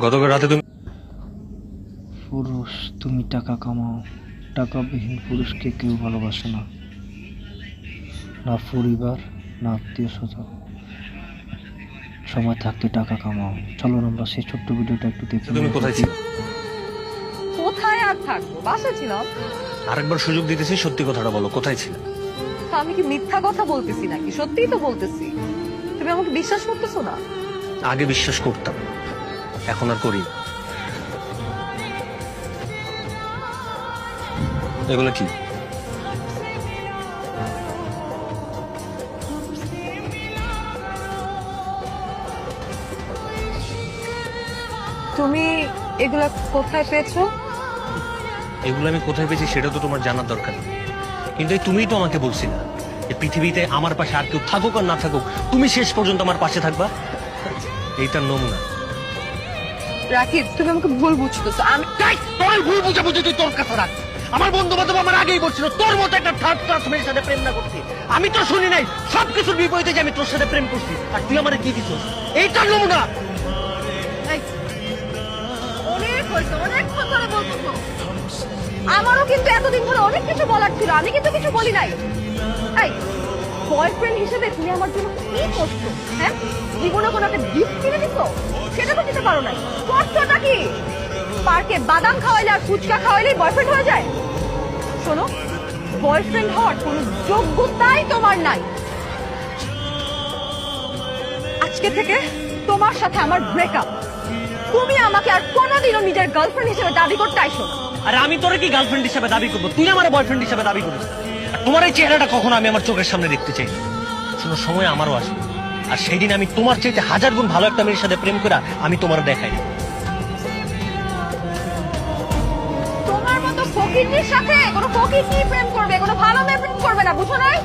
গতকাল রাতে তুমি পুরুষ, তুমি টাকা কামাও। টাকাবিহীন পুরুষকে কেউ ভালোবাসে না, না পরিবার, না আত্মীয় স্বজন। সময় থাকতে টাকা কামাও। চলো আমরা সেই ছোট্ট ভিডিওটা একটু দেখি। তুমি কোথায় ছিলে? কোথায় আর থাকবো, বাসা ছিলাম। আরেকবার সুযোগ দিতেছি, সত্যি কথাটা বলো, কোথায় ছিলে? তো আমি কি মিথ্যা কথা বলতেছি নাকি? সত্যিই তো বলতেছি। তুমি আমাকে বিশ্বাস করতেছো না? আগে বিশ্বাস করতাম, এখন আর করি না। এগুলো কি? তুমি এগুলা কোথায় পেয়েছো? এগুলো আমি কোথায় পেয়েছি সেটা তো তোমার জানার দরকার নেই। কিন্তু এই তুমিই তো আমাকে বলছিলা যে পৃথিবীতে আমার পাশে আর কেউ থাকুক আর না থাকুক, তুমি শেষ পর্যন্ত আমার পাশে থাকবা। এইটার নমুনা। রাকিব, তুমি আমাকে ভুল বুঝতেছো। আমি তোর ভুল বুঝাবুঝি তুই তোর কাছে রাখ। আমার বন্ধু বান্ধব আমার আগেই বলছিল তোর মতো একটা থার্ড ক্লাস মেয়ের সাথে প্রেম না করছি। আমি তো শুনি নাই সবকিছুর বিপরীতে যে আমি তোর সাথে প্রেম করছি, আর তুই আমার কি দিচ্ছিস? এইটার নমুনা। এই, অনেক হয়েছে, অনেকক্ষণ ধরে বলতেছো। আমারও কিন্তু এতদিন ধরে অনেক কিছু বলার ছিল, আমি কিন্তু কিছু বলি নাই। এই, বয়ফ্রেন্ড হিসেবে তুমি আমার জন্য কি করছো? হ্যাঁ, জীবনে কোনো একটা গিফট কিনে দিছো? সেটা তো দিতে পারো নাই। করছোটা কি? পার্কে বাদাম খাওয়াইলে আর ফুচকা খাওয়াইলেই বয়ফ্রেন্ড হয়ে যায়? শোনো, বয়ফ্রেন্ড হওয়ার কোনো যোগ্যতাই তোমার নাই। আজকে থেকে তোমার সাথে আমার ব্রেকআপ। তুমি আমাকে আর কোনোদিনও নিজের গার্লফ্রেন্ড হিসেবে দাবি করতে আইসো না। আর আমি তোরে কি গার্লফ্রেন্ড হিসেবে দাবি করবো? তুই আমার বয়ফ্রেন্ড হিসেবে দাবি করিস। আর তোমার এই চেহারাটা কখনো আমি আমার চোখের সামনে দেখতে চাই না। শোনো, সময় আমারও আসবে, আর সেই দিন আমি তোমার চাইতে হাজার গুণ ভালো একটা মেয়ের সাথে প্রেম করে আমি তোমার দেখাই। তোমার মতো ফকিরনির সাথে কোনো ফকির কি প্রেম করবে? কোনো ভালো মেয়ে প্রেম করবে না, বুঝো নাই?